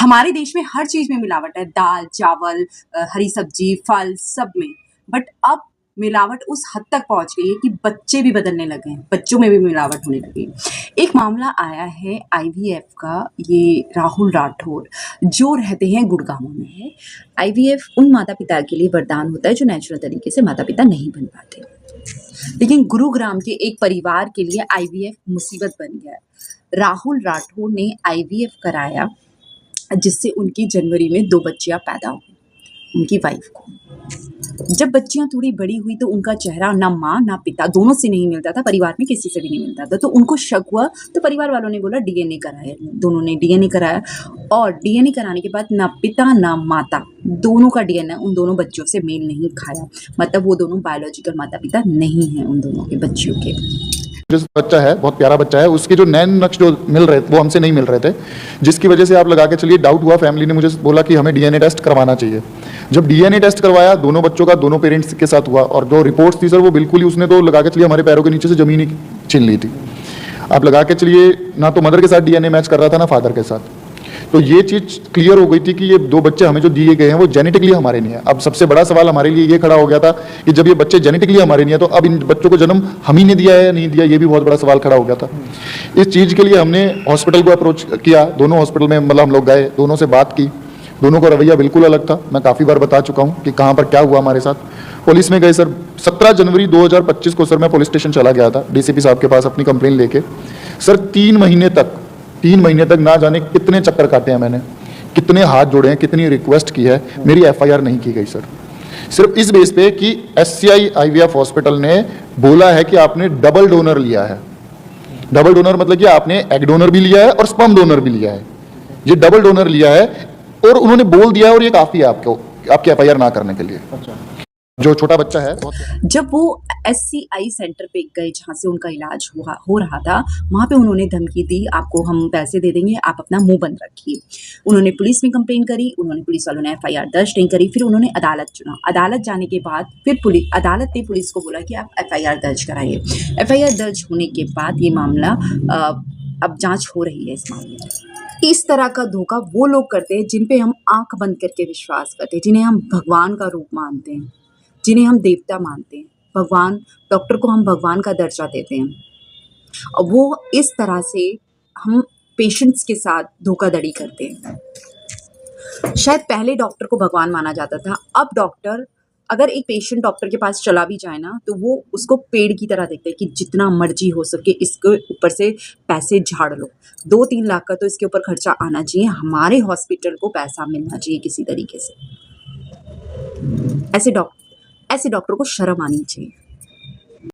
हमारे देश में हर चीज में मिलावट है, दाल, चावल, हरी सब्जी, फल सब में। बट अब मिलावट उस हद तक पहुंच गई है कि बच्चे भी बदलने लगे हैं, बच्चों में भी मिलावट होने लगी है। एक मामला आया है आईवीएफ का, ये राहुल राठौर जो रहते हैं गुड़गांव में है। आईवीएफ उन माता पिता के लिए वरदान होता है जो नेचुरल तरीके से माता पिता नहीं बन पाते, लेकिन गुरुग्राम के एक परिवार के लिए आईवीएफ मुसीबत बन गया। राहुल राठौर ने आईवीएफ कराया जिससे उनकी जनवरी में 2 बच्चियां पैदा हुई उनकी वाइफ को। जब बच्चियां थोड़ी बड़ी हुई तो उनका चेहरा ना माँ ना पिता दोनों से नहीं मिलता था, परिवार में किसी से भी नहीं मिलता था। तो उनको शक हुआ, तो परिवार वालों ने बोला डीएनए कराया। दोनों ने डीएनए कराया और डीएनए कराने के बाद ना पिता ना माता दोनों का डीएनए उन दोनों बच्चों से मेल नहीं खाया। मतलब वो दोनों बायोलॉजिकल माता पिता नहीं हैं उन दोनों के बच्चियों के। जो बच्चा है बहुत प्यारा बच्चा है, उसके जो नैन नक्श जो मिल रहे थे वो हमसे नहीं मिल रहे थे, जिसकी वजह से आप लगा के चलिए डाउट हुआ। फैमिली ने मुझे बोला कि हमें डीएनए टेस्ट करवाना चाहिए। जब डीएनए टेस्ट करवाया दोनों बच्चों का दोनों पेरेंट्स के साथ हुआ और जो रिपोर्ट्स थी सर वो बिल्कुल ही उसने तो लगा के चलिए हमारे पैरों के नीचे से जमीन ही छीन ली थी। आप लगा के चलिए ना तो मदर के साथ डीएनए मैच कर रहा था ना फादर के साथ। तो ये चीज क्लियर हो गई थी कि ये 2 बच्चे हमें जो दिए गए हैं वो जेनेटिकली हमारे नहीं है। अब सबसे बड़ा सवाल हमारे लिए ये खड़ा हो गया था कि जब ये बच्चे जेनेटिकली हमारे नहीं है तो अब इन बच्चों को जन्म हम ही ने दिया है या नहीं दिया, ये भी बहुत बड़ा सवाल खड़ा हो गया था। इस चीज के लिए हमने हॉस्पिटल को अप्रोच किया, दोनों हॉस्पिटल में मतलब हम लोग गए, दोनों से बात की। दोनों का रवैया बिल्कुल अलग था। मैं काफी बार बता चुका हूँ कि कहाँ पर क्या हुआ हमारे साथ। पुलिस में गए सर, 17 जनवरी 2025 को सर मैं पुलिस स्टेशन चला गया था डीसीपी साहब के पास अपनी कंप्लेन लेके। सर 3 महीने तक ना जाने कितने चक्कर काटे हैं मैंने, कितने हाथ जोड़े हैं, कितनी रिक्वेस्ट की है, मेरी एफआईआर नहीं की गई सर। सिर्फ इस बेस पे कि एससीआई आईवीएफ हॉस्पिटल ने बोला है कि आपने डबल डोनर लिया है। डबल डोनर मतलब कि आपने एग डोनर भी लिया है और स्पर्म डोनर भी लिया है। ये डबल डोनर लिया है और उन्होंने बोल दिया और ये काफी है आपको आपकी एफआईआर ना करने के लिए। अच्छा। जो छोटा बच्चा है जब वो एससीआई सेंटर पे गए जहाँ से उनका इलाज हो रहा था, वहाँ पे उन्होंने धमकी दी, आपको हम पैसे दे देंगे, आप अपना मुंह बंद रखिए। उन्होंने पुलिस में कंप्लेन करी, उन्होंने पुलिस वालों ने एफआईआर दर्ज नहीं करी। फिर उन्होंने अदालत चुना। अदालत जाने के बाद फिर अदालत ने पुलिस को बोला कि आप एफआईआर दर्ज कराइए। एफआईआर दर्ज होने के बाद ये मामला अब जाँच हो रही है इस मामले में। इस तरह का धोखा वो लोग करते हैं जिन पे हम आंख बंद करके विश्वास करते हैं, जिन्हें हम भगवान का रूप मानते हैं, जिन्हें हम देवता मानते हैं। भगवान, डॉक्टर को हम भगवान का दर्जा देते हैं और वो इस तरह से हम पेशेंट्स के साथ धोखाधड़ी करते हैं। शायद पहले डॉक्टर को भगवान माना जाता था, अब डॉक्टर, अगर एक पेशेंट डॉक्टर के पास चला भी जाए ना तो वो उसको पेड़ की तरह देखते हैं कि जितना मर्जी हो सके इसके ऊपर से पैसे झाड़ लो, 2-3 लाख का तो इसके ऊपर खर्चा आना चाहिए, हमारे हॉस्पिटल को पैसा मिलना चाहिए किसी तरीके से। ऐसे डॉक्टर को शर्म आनी चाहिए।